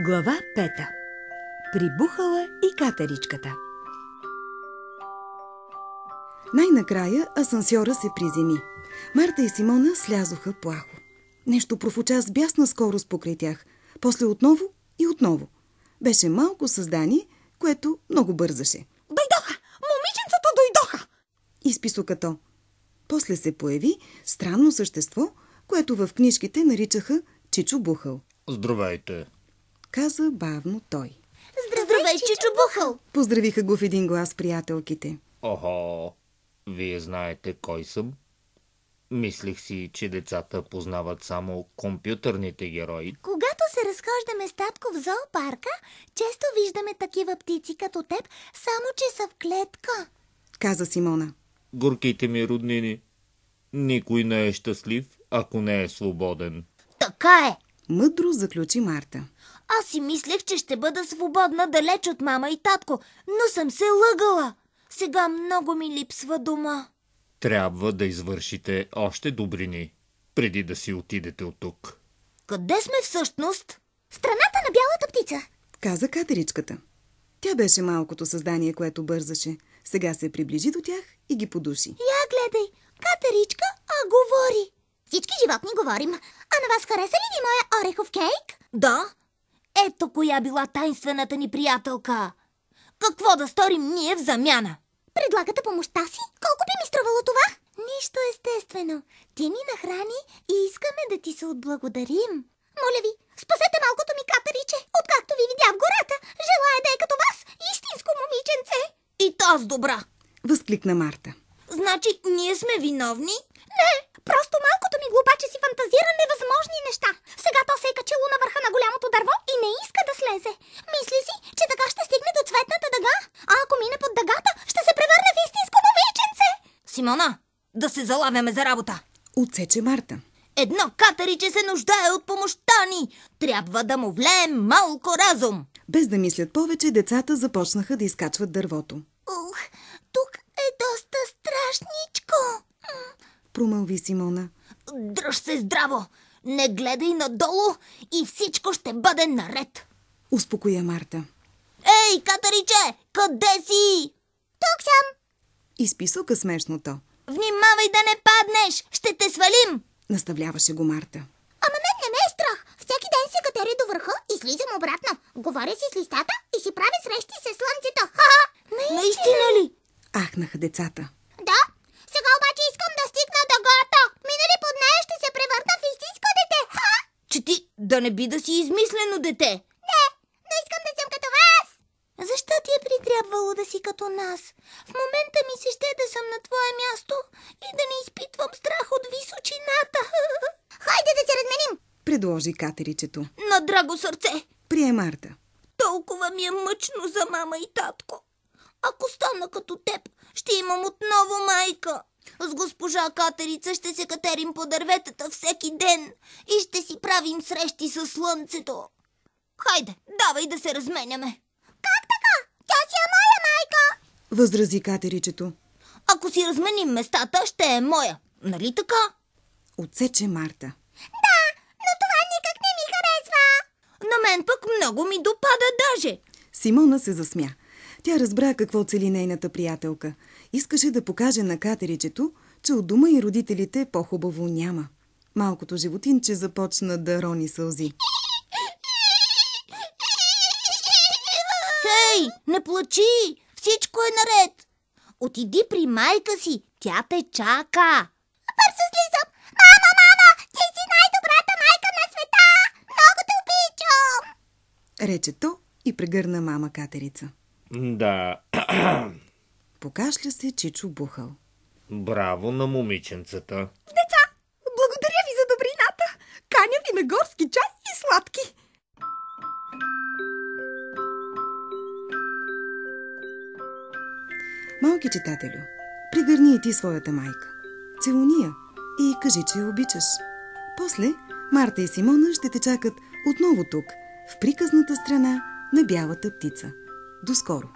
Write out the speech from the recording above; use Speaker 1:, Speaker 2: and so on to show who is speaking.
Speaker 1: Глава 5. Прибухала и катеричката.
Speaker 2: Най-накрая асансьора се приземи. Марта и Симона слязоха плахо. Нещо профуча с бясна скорост покрай тях. После отново и отново. Беше малко създание, което много бързаше.
Speaker 3: Дойдоха! Момиченцата дойдоха!
Speaker 2: Изписука то. После се появи странно същество, което в книжките наричаха Чичо Бухал.
Speaker 4: Здравейте!
Speaker 2: Каза бавно той.
Speaker 3: Здравей, Чичо Бухал!
Speaker 2: Поздравиха го в един глас приятелките.
Speaker 4: Охо, вие знаете кой съм? Мислих си, че децата познават само компютърните герои.
Speaker 5: Когато се разхождаме с татко в зоопарка, често виждаме такива птици като теб, само че са в клетка.
Speaker 2: Каза Симона.
Speaker 4: Горките ми роднини, никой не е щастлив, ако не е свободен.
Speaker 3: Така е!
Speaker 2: Мъдро заключи Марта.
Speaker 3: Аз си мислех, че ще бъда свободна далеч от мама и татко, но съм се лъгала. Сега много ми липсва дома.
Speaker 4: Трябва да извършите още добрини, преди да си отидете от тук.
Speaker 3: Къде сме всъщност?
Speaker 5: Страната на бялата птица.
Speaker 2: Каза катеричката. Тя беше малкото създание, което бързаше. Сега се приближи до тях и ги подуши.
Speaker 5: Я гледай, катеричка, говори. Всички животни говорим. А на вас хареса ли ви моя орехов кейк?
Speaker 3: Да. Ето коя била тайнствената ни приятелка. Какво да сторим ние в замяна?
Speaker 5: Предлагате помощта си? Колко би ми струвало това? Нищо естествено. Ти ни нахрани и искаме да ти се отблагодарим. Моля ви, спасете малкото ми катериче. Откакто ви видя в гората, желая да е като вас, истинско момиченце.
Speaker 3: И таз добра.
Speaker 2: Възкликна Марта.
Speaker 3: Значи ние сме виновни?
Speaker 5: Не, просто малкото ми глупаче си фантазира невъзможни неща. Сега то се е качило на върха на голямото дърво и не иска да слезе. Мисли си, че така ще стигне до цветната дъга, а ако мине под дъгата, ще се превърне в истинско момиченце.
Speaker 3: Симона, да се залавяме за работа.
Speaker 2: Отсече Марта.
Speaker 3: Едно катериче се нуждае от помощта ни. Трябва да му влеем малко разум.
Speaker 2: Без да мислят повече, децата започнаха да изкачват дървото.
Speaker 5: Ух, тук е доста страшничко.
Speaker 2: Промълви Симона.
Speaker 3: Дръж се здраво. Не гледай надолу и всичко ще бъде наред.
Speaker 2: Успокоя Марта.
Speaker 3: Ей, катериче, къде си?
Speaker 5: Тук съм.
Speaker 2: Изписука смешно то.
Speaker 3: Внимавай да не паднеш, ще те свалим.
Speaker 2: Наставляваше го Марта.
Speaker 5: Ама мен не ме е страх. Всеки ден се катеря до върха и слизам обратно. Говоря си с листата и си правя срещи с слънцето. Ха-ха!
Speaker 3: Наистина ли?
Speaker 2: Ахнаха децата.
Speaker 5: Да. Сега обаче искам да стигна дъгата. Минали под нея ще се превърна в истинско дете. Ха!
Speaker 3: Че ти да не би да си измислено дете.
Speaker 5: Не искам да съм като вас. Защо ти е притрябвало да си като нас? В момента ми се ще да съм на твое място и да не изпитвам страх от височината. Хайде да се разменим.
Speaker 2: Предложи катеричето.
Speaker 3: На драго сърце.
Speaker 2: Прие Марта.
Speaker 3: Толкова ми е мъчно за мама и татко. Ако стана като теб, ще имам отново майка. С госпожа Катерица ще се катерим по дърветата всеки ден и ще си правим срещи със слънцето. Хайде, давай да се разменяме.
Speaker 5: Как така? Тя си е моя майка.
Speaker 2: Възрази катеричето.
Speaker 3: Ако си разменим местата, ще е моя. Нали така?
Speaker 2: Отсече Марта.
Speaker 5: Да, но това никак не ми харесва.
Speaker 3: На мен пък много ми допада даже.
Speaker 2: Симона се засмя. Тя разбра какво цели нейната приятелка. Искаше да покаже на катеричето, че от дома и родителите по-хубаво няма. Малкото животинче започна да рони сълзи.
Speaker 3: Хей, не плачи! Всичко е наред. Отиди при майка си, тя те чака.
Speaker 5: Бързо слизам. Мама, ти си най-добрата майка на света. Много те обичам.
Speaker 2: Рече то и прегърна мама катерица.
Speaker 4: Да,
Speaker 2: Покашля се Чичо Бухал.
Speaker 4: браво на момиченцата.
Speaker 3: Деца, благодаря ви за добрината. Каня ви на горски чай и сладки.
Speaker 2: Малки читателю, пригърни и ти своята майка. Целуни я и кажи, че я обичаш. После Марта и Симона ще те чакат отново тук, в приказната страна на бялата птица. До скоро!